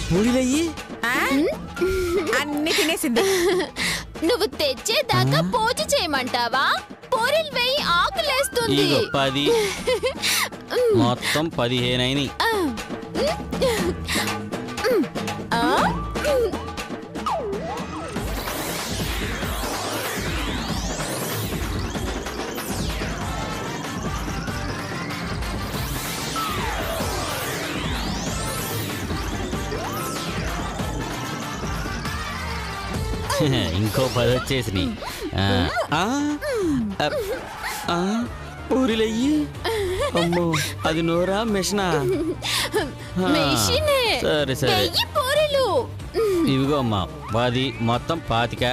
పూరీలయ్యి అన్ని తినేసింది. నువ్వు తెచ్చేదాకా పూజ చేయమంటావా? పూరీలు వేయి, ఆకులేస్తుంది. 10 మొత్తం 15 అయినాయి. ఇంకో 10 వచ్చేసినాయి. పూరీలయ్యి. అమ్మో, అది నోరా మిషనా? సరే సరే, ఇవిగో అమ్మా 10 మొత్తం 25.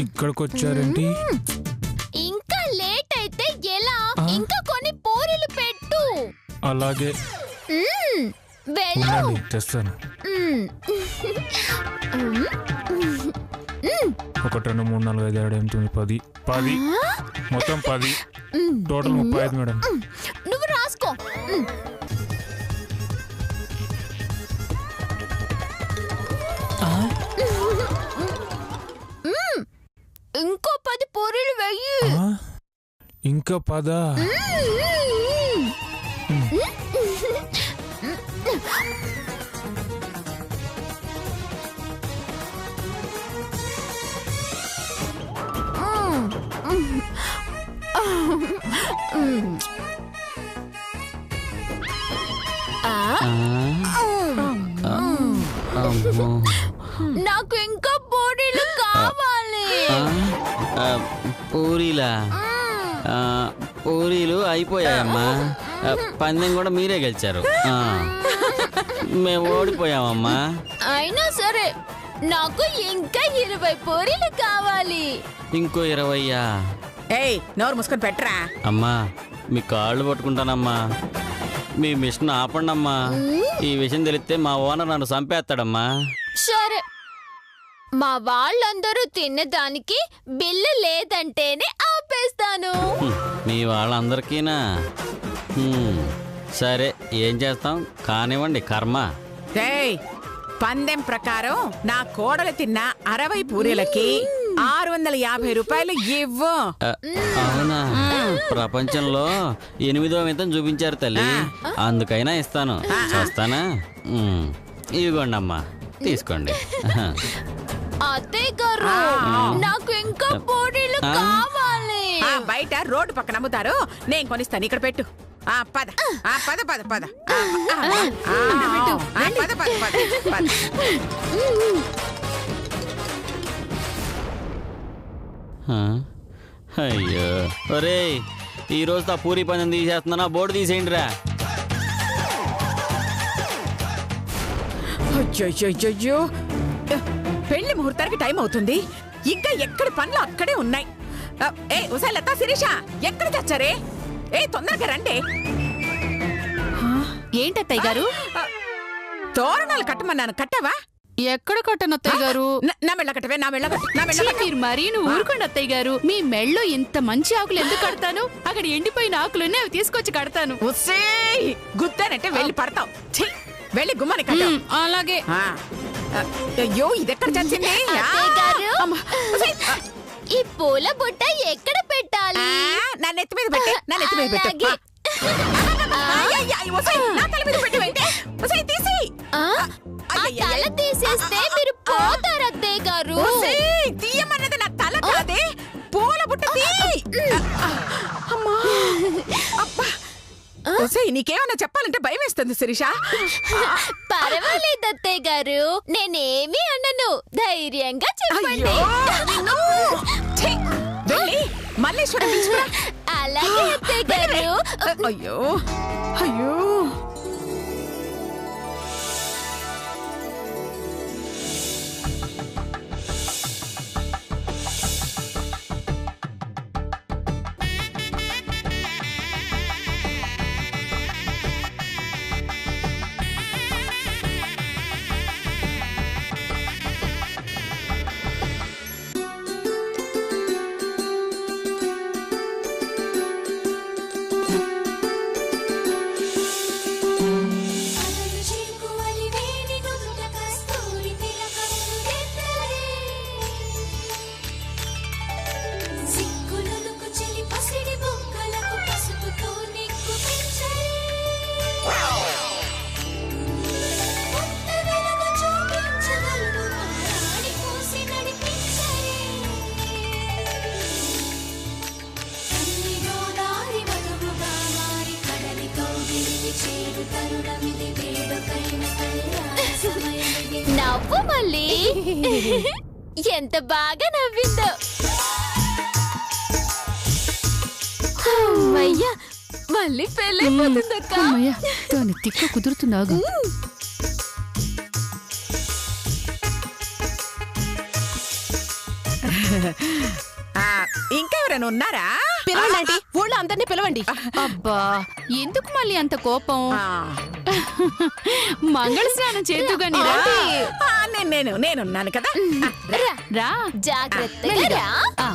ఇక్కడికి వచ్చారేంటి? ఇంకా లేట్ అయితే ఎలా? ఇంకా కొన్ని పూరీలు పెట్టు. అలాగే తెస్తాను. 1 2 3 4 5 6 7 8 9 10 మొత్తం 10 టోటల్ 35 మేడం. నువ్వు రాసుకో. ఇంకో 10 పూరీలు వెయ్యి. ఇంకా 10. నాకు ఇంకా పూరీలు కావాలి. పూరీలా? పూరీలు అయిపోయాయమ్మా. పందెం కూడా మీరే గెలిచారు. మేము ఓడిపోయామమ్మా. అయినా సరే నాకు ఇంకా 20 పూరీలు కావాలి. ఇంకో 20? ఏయ్, నోరు మూసుకొని పెట్టరా. అమ్మా, మీ కాళ్ళు పట్టుకుంటానమ్మా. మీ మిషన్ ఆపండమ్మా. ఈ విషయం తెలిస్తే మా ఓనర్ నన్ను చంపేస్తాడమ్మా. సరే, మా వాళ్ళందరూ తిన్నదానికి బిల్లు లేదంటేనే ఆపేస్తాను. మీ వాళ్ళందరికీనా? సరే, ఏం చేస్తాం, కానివ్వండి కర్మ. ఏయ్, పందెం ప్రకారం నా కోడలు తిన్న 60 పూరీలకి 650 రూపాయలు ఇవ్వు. అవునా? ప్రపంచంలో 8వ వింతం చూపించారు తల్లి, అందుకైనా ఇస్తాను. చూస్తానా? ఇదిగోండి అమ్మా, తీసుకోండి. అత్తయ్య గారు, నాకు ఇంకా పూరీలు కావాలి. బయట రోడ్డు పక్కన అమ్ముతారు, నేను కొనిస్తాను. ఇక్కడ పెట్టు. పద పద పద పద పద పద పద. అయ్యో, ఒరే, ఈరోజు ఆ పూరి పందెం తీసేస్తున్నా, బోర్డు తీసేయండి రా. అయ్యో, పెళ్లి ముహూర్తానికి టైం అవుతుంది, ఇంకా ఎక్కడి పనులు అక్కడే ఉన్నాయి. ఏ ఉసా, లతా, శిరీష ఎక్కడ తెచ్చారే? ఏ తొందరగా రండి. ఏంటత్తయ్య గారు? తోరణాలు కట్టమన్నాను, కట్టావా? ఎక్కడ కట్టను అత్తయ్య గారు? నా మెళ్ళ కట్టవే, నా మెళ్ళ మీరు మరీను ఊరుకోండి అత్తయ్య గారు. మీ మెళ్ళో ఇంత మంచి ఆకులు ఎందుకు కడతాను? అక్కడ ఎండిపోయిన ఆకులునే అవి తీసుకొచ్చి కడతాను. గుద్దానంటే వెళ్ళి పడతావు. వెళ్ళి గుమ్మని కట్ట. అలాగే. అయ్యో, ఇదెక్కడ చచ్చింది? ఈ పూల బుట్ట ఎక్కడ పెట్టాలి? నా నెత్తి మీద పెట్టే, నా నెత్తి మీద పెట్టే. తల తీసేస్తే మీరు పోతారు అత్తయ్య గారు. తీయమన్నది నా తల కాదే, పూల బుట్ట. అమ్మా, నీకేమన్నా చెప్పాలంటే భయం వేస్తుంది శిరీష. పర్వాలేదు అత్తయ్య గారు, నేనేమి అనను, ధైర్యంగా చెప్పండి. మల్లేశ్వరం. అలాగే అత్తయ్య గారు. అయ్యో అయ్యో, మళ్ళీ ఎంత బాగా నవ్విందో. అమ్మయ్యా, మళ్ళీ పెళ్ళైపోతుందక్క. అమ్మయ్య, దాని తిక్క కుదురుతుందాగా. ఇంకా ఎవరైనా ఉన్నారా? పిలవండి, ఊళ్ళో అందరినీ పిలవండి. అబ్బా, ఎందుకు మళ్ళీ అంత కోపం? ఆ, మంగళ స్నానం చేద్దుగాని రా. ఆ, నేనున్నాను కదా. రా. జాగ్రత్తగా రా. ఆ,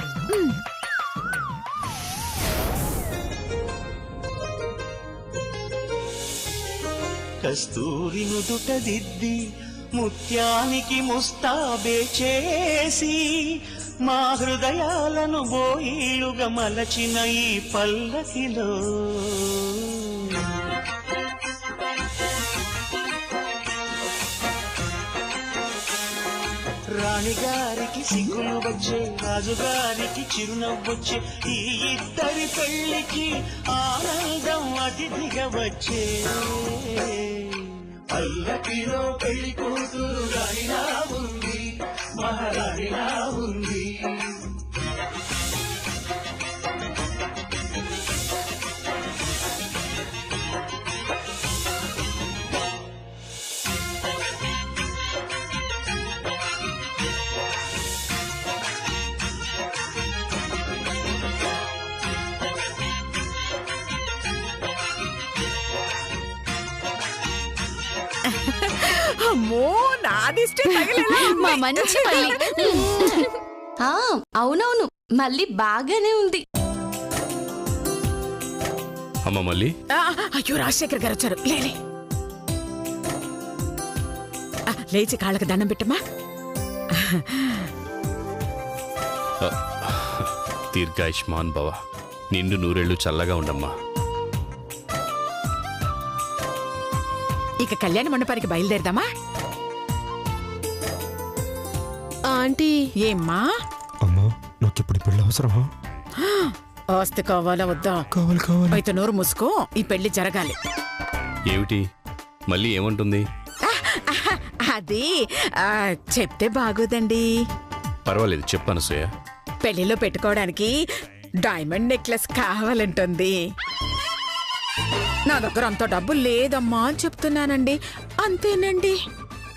కస్తూరి నుదుట దిద్ది ముత్యానికి ముస్తాబే చేసి మా హృదయాలను బోయిలుగా మలచిన ఈ పల్లకిలో రాణిగారికి సిగ్గులు వచ్చే, రాజుగారికి చిరునవ్వొచ్చే, ఈ ఇద్దరి పెళ్లికి ఆనందం అతిథిగా వచ్చే. పల్లకిలో పెళ్లి కూతురు రాణిలా ఉంది, మహారాణిలా ఉంది. అమ్మో, నా దిష్టి తగిలేలా ఉంది. మా మంచి మళ్ళీ. అవునవును, మళ్ళీ బాగానే ఉంది. అమ్మ మళ్ళీ ఆ, అయ్యో, రాజశేఖర్ గారు వచ్చారు. లేలే, లేచి కాళ్ళకి దండం పెట్టమ్మా. దీర్ఘాయుష్మాన్ భవ, నిండు నూరేళ్లు చల్లగా ఉండమ్మా. ఇక కళ్యాణ మండపానికి బయలుదేరదామా? ఆంటీ, ఏమ్మా, అమ్మా నాకిప్పుడు పెళ్ళి అవసరమా? ఆస్తి కావాలా వద్దా? కావాలి కావాలి. అయితే నోరు మూసుకో, ఈ పెళ్లి జరగాలి. ఏమిటి మళ్ళీ ఏమంటుంది? అది చెప్తే బాగోదండి. పర్వాలేదు, చెప్పాను సోయ. పెళ్లిలో పెట్టుకోవడానికి డైమండ్ నెక్లెస్ కావాలంటుంది. నా దగ్గర అంత డబ్బు లేదమ్మా అని చెప్తున్నానండి. అంతేనండి.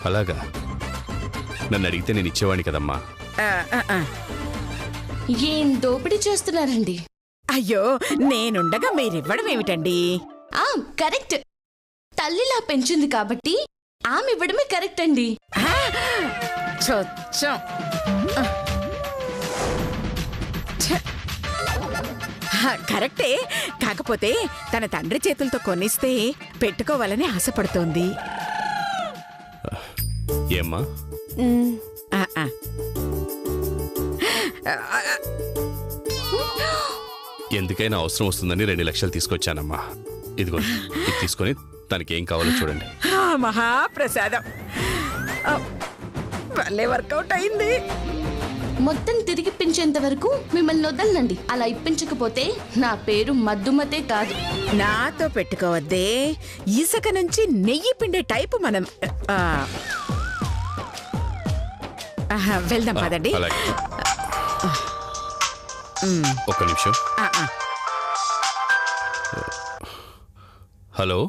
అలాగా? నన్ను అడిగితే నేను ఇచ్చేవాడిని కదమ్మా. ఆ, ఆ, ఆ. ఏం దోపిడీ చేస్తున్నారండి? అయ్యో, నేనుండగా మీరివ్వడం ఏమిటండి? కరెక్ట్. తల్లిలా పెంచింది కాబట్టి ఆమె ఇవ్వడమే కరెక్ట్ అండి. చొచ్చం. కరెక్టే, కాకపోతే తన తండ్రి చేతులతో కొనిస్తే పెట్టుకోవాలని ఆశపడుతోంది. ఏమ్మా? ఆ, ఆ. ఎందుకైనా అవసరం వస్తుందని 2 లక్షలు తీసుకొచ్చానమ్మా. ఇదిగో, ఇది తీసుకొని తనకి ఏం కావాలో చూడండి. మహాప్రసాదం. భలే వర్కౌట్ అయింది. మొత్తం తిరిగిప్పించేంత వరకు మిమ్మల్ని వదలనండి. అలా ఇప్పించకపోతే నా పేరు మద్దుమతే కాదు. నాతో పెట్టుకోవద్దే, ఇసుక నుంచి నెయ్యి పిండే టైపు మనం. వెళ్దాం పదండి. అలాగే. ఒక్క నిమిషం. హలో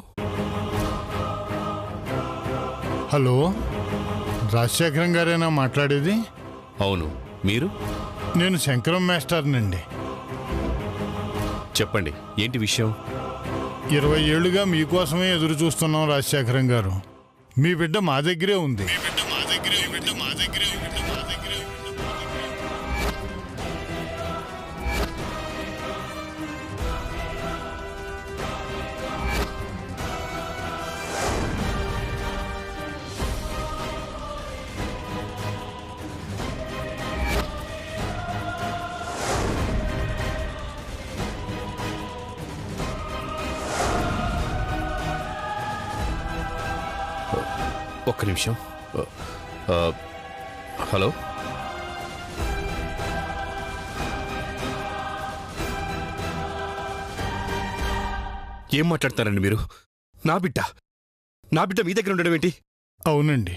హలో, రాజశేఖరం గారేనా మాట్లాడేది? అవును, మీరు? నేను శంకరం మాస్టర్నండి. చెప్పండి, ఏంటి విషయం? 20 ఏళ్లుగా మీకోసమే ఎదురు చూస్తున్నాం రాజశేఖరం గారు. మీ బిడ్డ మా దగ్గరే ఉంది. ఒక్క నిమిషం. హలో, ఏం మాట్లాడతారండి మీరు? నా బిడ్డ మీ దగ్గర ఉండడం ఏంటి? అవునండి,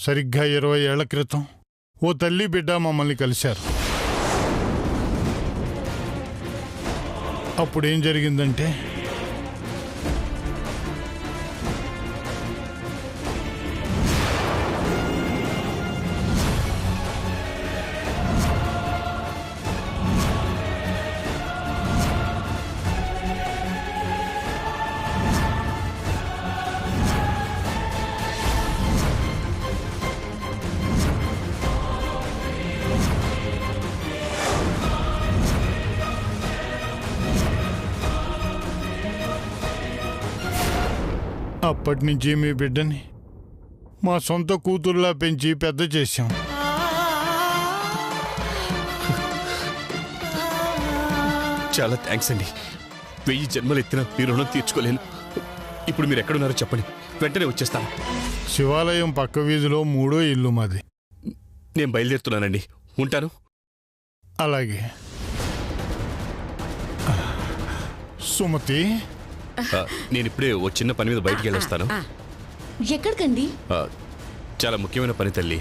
సరిగ్గా 20 ఏళ్ల క్రితం ఓ తల్లి బిడ్డ మమ్మల్ని కలిశారు. అప్పుడేం జరిగిందంటే అప్పటి నుంచి మీ బిడ్డని మా సొంత కూతుర్లా పెంచి పెద్ద చేశాం. చాలా థ్యాంక్స్ అండి. 1000 జన్మలు ఎత్తినా మీ రుణం తీర్చుకోలేను. ఇప్పుడు మీరు ఎక్కడున్నారో చెప్పండి, వెంటనే వచ్చేస్తాను. శివాలయం పక్క వీధిలో 3వ ఇల్లు మాది. నేను బయలుదేరుతున్నానండి, ఉంటాను. అలాగే. సుమతి, నేను ఇప్పుడే ఓ చిన్న పని మీద బయటికి వెళ్ళొస్తాను. ఎక్కడికండి? చాలా ముఖ్యమైన పని తల్లి.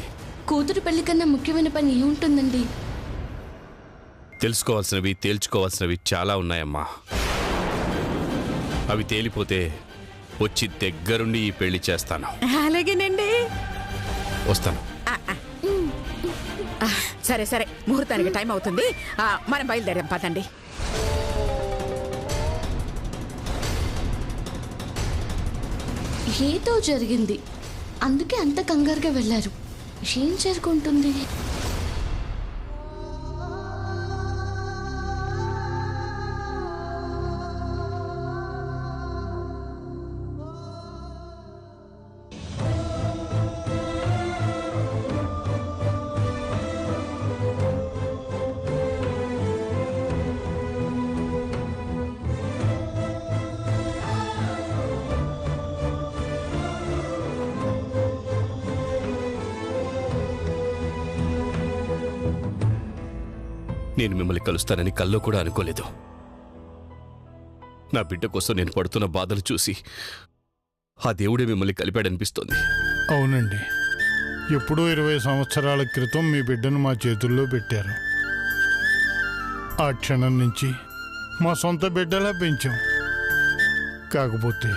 కూతురు పెళ్లి కన్నా ముఖ్యమైన పని ఏముంటుందండి? తెలుసుకోవాల్సినవి తేల్చుకోవాల్సినవి చాలా ఉన్నాయమ్మా. అవి తేలిపోతే వచ్చి దగ్గరుండి ఈ పెళ్లి చేస్తాను. అలాగేనండి. వస్తాను. సరే సరే, ముహూర్తానికి టైం అవుతుంది. మనం బయలుదేరాం, పదండి. ఏదో జరిగింది, అందుకే అంత కంగారుగా వెళ్ళారు. ఏం జరుగుంటుంది? నేను మిమ్మల్ని కలుస్తానని కల్లో కూడా అనుకోలేదు. నా బిడ్డ కోసం నేను పడుతున్న బాధలు చూసి ఆ దేవుడే మిమ్మల్ని కలిపాడనిపిస్తోంది. అవునండి, ఎప్పుడో 20 సంవత్సరాల క్రితం మీ బిడ్డను మా చేతుల్లో పెట్టారు. ఆ క్షణం నుంచి మా సొంత బిడ్డలా పెంచాం. కాకపోతే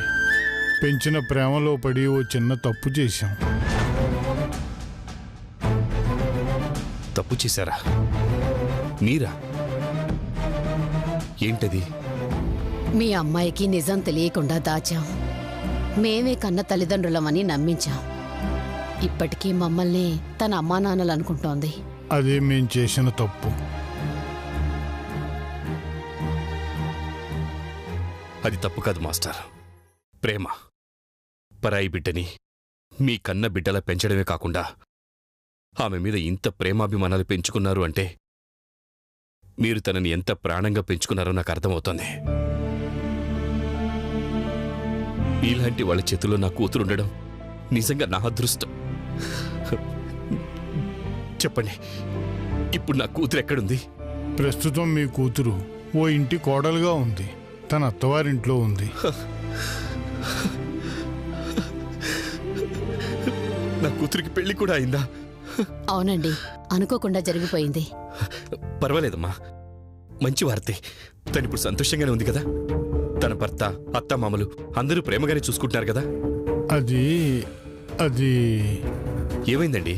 పెంచిన ప్రేమలో పడి ఓ చిన్న తప్పు చేశాం. తప్పు చేశారా? మీరా? ఏంటది? మీ అమ్మాయికి నిజం తెలియకుండా దాచాం. మేమే కన్న తల్లిదండ్రులమని నమ్మించాం. ఇప్పటికీ మమ్మల్ని తన అమ్మా నాన్నలు అనుకుంటోంది. అదే మేం చేసిన తప్పు. అది తప్పు కాదు మాస్టర్. ప్రేమ. పరాయి బిడ్డని మీ కన్న బిడ్డలా పెంచడమే కాకుండా ఆమె మీద ఇంత ప్రేమాభిమానాలు పెంచుకున్నారు అంటే మీరు తనని ఎంత ప్రాణంగా పెంచుకున్నారో నాకు అర్థమవుతోంది. ఇలాంటి వాళ్ళ చేతుల్లో నా కూతురు ఉండడం నిజంగా నా అదృష్టం. చెప్పండి, ఇప్పుడు నా కూతురు ఎక్కడుంది? ప్రస్తుతం మీ కూతురు ఓ ఇంటి కోడలుగా ఉంది. తన అత్తవారింట్లో ఉంది. నా కూతురికి పెళ్లి కూడా అయిందా? అవునండి, అనుకోకుండా జరిగిపోయింది. పర్వాలేదమ్మా, మంచి వార్తే. తనిప్పుడు సంతోషంగానే ఉంది కదా? తన భర్త, అత్తమామలు అందరూ ప్రేమగానే చూసుకుంటున్నారు కదా? అది ఏమైందండి?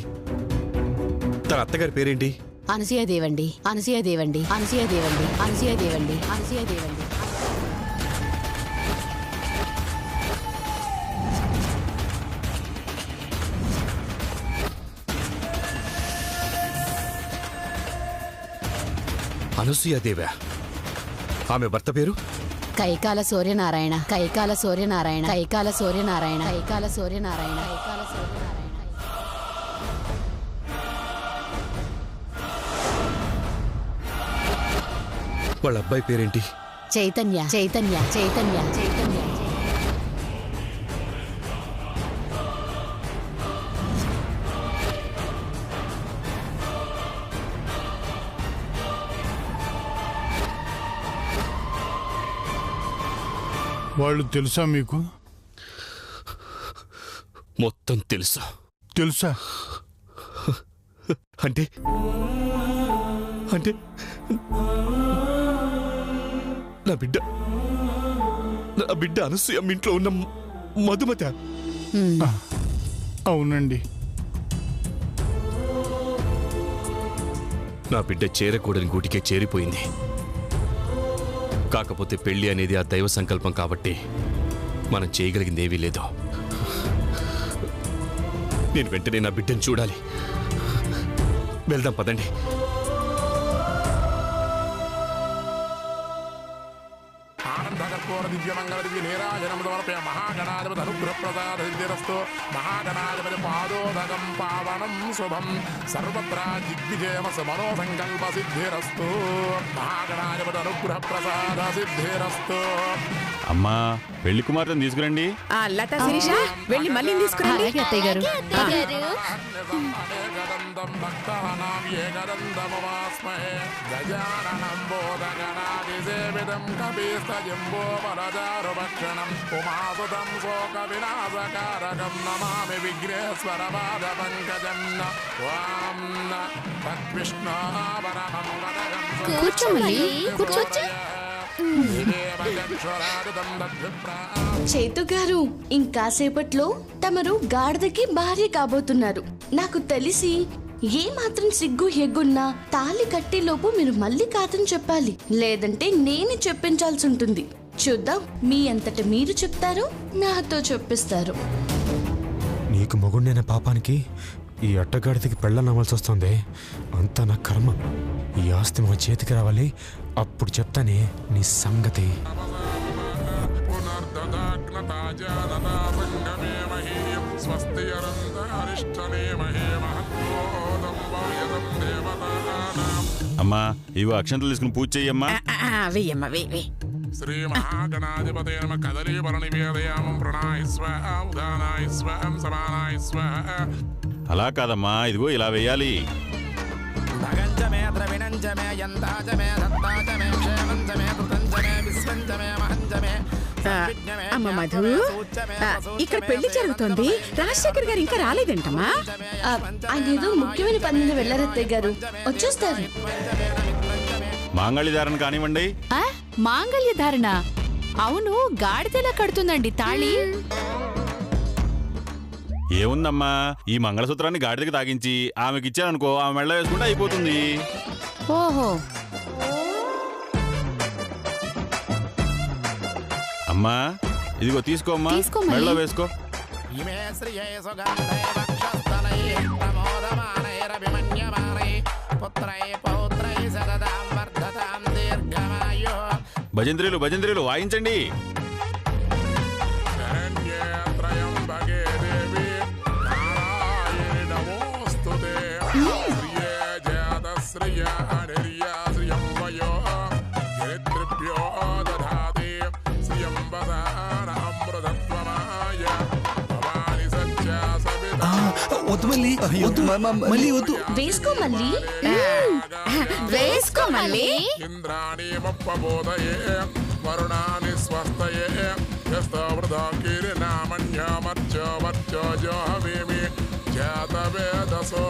తన అత్తగారి పేరేంటి? అనసూయదేవండి. అనసూయదేవండి. అనసూయదేవండి. అనసూయదేవండి. అనసూయదేవండి. అనసూయదేవా? ఆమె భర్త పేరు? కైకాల సూర్యనారాయణ. కైకాల సూర్యనారాయణ. కైకాల సూర్యనారాయణ. కైకాల సూర్యనారాయణ. కైకాల సూర్యనారాయణ. వాళ్ళ అబ్బాయి పేరేంటి? చైతన్య. చైతన్య. చైతన్య. చైతన్య. వాళ్ళు తెలుసా మీకు? మొత్తం తెలుసు. తెలుసా? అంటే అంటే నా బిడ్డ అనసూయ మీ ఇంట్లో ఉన్న మధుమత. అవునండి. నా బిడ్డ చేరకూడని గూటికే చేరిపోయింది. కాకపోతే పెళ్లి అనేది ఆ దైవ సంకల్పం కాబట్టి మనం చేయగలిగింది ఏమీ లేదు. నేను వెంటనే నా బిడ్డను చూడాలి. వెళ్దాం పదండి. మహాగణాధిపతి అనుగ్రహ ప్రసాద సిద్ధిరస్తు. మహాగణాధిపతి పాదోదకం పావనం శుభం సర్వత్రా దిగ్విజయమసు మనో సంకల్ప సిద్ధిరస్తు. మహాగణాధిపతి అనుగ్రహ ప్రసాద సిద్ధిరస్తు. అమ్మా పెళ్లి కుమార్తెను తీసుకురండి. లతా శిరీష వెళ్ళి మళ్ళీ తీసుకురండి. అత్తయ్య గారు. భక్తానాం ఏకదంతముపాస్మహే గజాననం బోధగణాదిసేవితం కపీస్తజంబో వరదారుభక్షణం ఉమాసుతం శోక వినాశకారకం నమామి విఘ్నేశ్వర పాద పంకజం. వాం తద్విష్ణు పరమం పదకం కూర్చోవచ్చు. చేతు గారు, ఇంకాసేపట్లో తమరు గాడిదకి భార్య కాబోతున్నారు. నాకు తెలిసి ఏ మాత్రం సిగ్గు ఎగ్గున్నా తాళి కట్టేలోపు మీరు మళ్ళీ కాదని చెప్పాలి, లేదంటే నేను చెప్పించాల్సి ఉంటుంది. చూద్దాం మీ అంతట మీరు చెప్తారు, నాతో చెప్పిస్తారు. నీకు మొగుండైన పాపానికి ఈ అట్టగాడికి పెళ్ళనవ్వాల్సి వస్తుంది. అంతా నా కర్మ. ఈ ఆస్తి మా చేతికి రావాలి, అప్పుడు చెప్తానే నీ సంగతి. అమ్మా ఇవి అక్షంతలు తీసుకుని పూజ చెయ్యమ్మా. వెయ్యమ్మ వెయ్యి. శ్రీ మహాగణాధిపతే నమ కదలీపర నివేదయామం ప్రణాయిస్వ ఉదానాయిస్వ సమానాయిస్వ. అలా కాదమ్మా, ఇదిగో ఇలా వెయ్యాలి. భగంచమే ద్రవిణంచమే యంతాచమే దత్తాచమే క్షేమంచమే కృతంచమే విశ్వంచమే మహంచమే. అమ్మ మధు, ఇక్కడ పెళ్లి జరుగుతోంది. రాజశేఖర్ గారు ఇంకా రాలేదంటమ్మా. ఆయన ఏదో ముఖ్యమైన పని మీద వెళ్ళారత్తయ్య గారు, వచ్చేస్తారు. మాంగళ్య ధారణ కానివ్వండి. మాంగళ్య ధారణ? అవును, గాడిదెలా కడుతుందండి తాళి? ఏముందమ్మా, ఈ మంగళసూత్రాన్ని గాడిదకి తాగించి ఆమెకి ఇచ్చాననుకో, ఆమె మెళ్ళ వేసుకుంటే అయిపోతుంది. ఓహో. అమ్మా ఇదిగో తీసుకోమ్మా, మెళ్ళ వేసుకో. భజంత్రీలు వాయించండి. వేసుకో మళ్ళీ. వేసుకో మళ్ళీ. ఇంద్రాణి మప్పబోధయే వరుణాని స్వస్తయే యస్తవృధాకిరినామన్యమర్చవర్చోజోహవేమి జాతవేదసో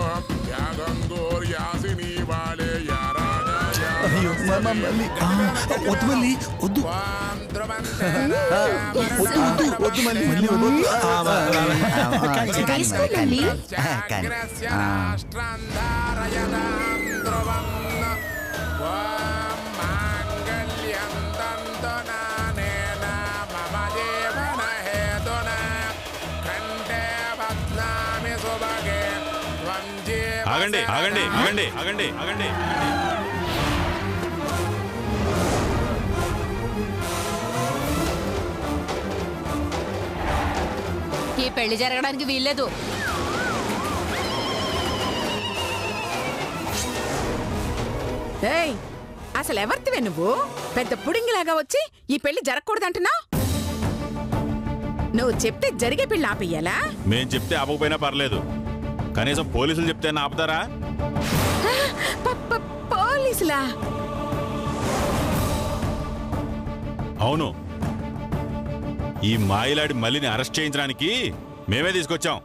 యాగంగోర్యాసిని వాళే ఆగండి ఆగండి ఆగండి ఆగండి ఆగండి. ఈ పెళ్లి జరగడానికి వీల్లేదు. ఏయ్, అసలు ఎవరితివే నువ్వు? పెద్ద పుడింగిలాగా వచ్చి ఈ పెళ్లి జరగకూడదంటున్నా? నువ్వు చెప్తే జరిగే పెళ్లి ఆపేయాలా? మేం చెప్తే ఆపకపోయినా పర్లేదు, కనీసం పోలీసులు చెప్తే ఆపుతారా? పోలీసులా? అవును, ఈ మాయిలాడి మల్లిని అరెస్ట్ చేయించడానికి మేమే తీసుకొచ్చాం.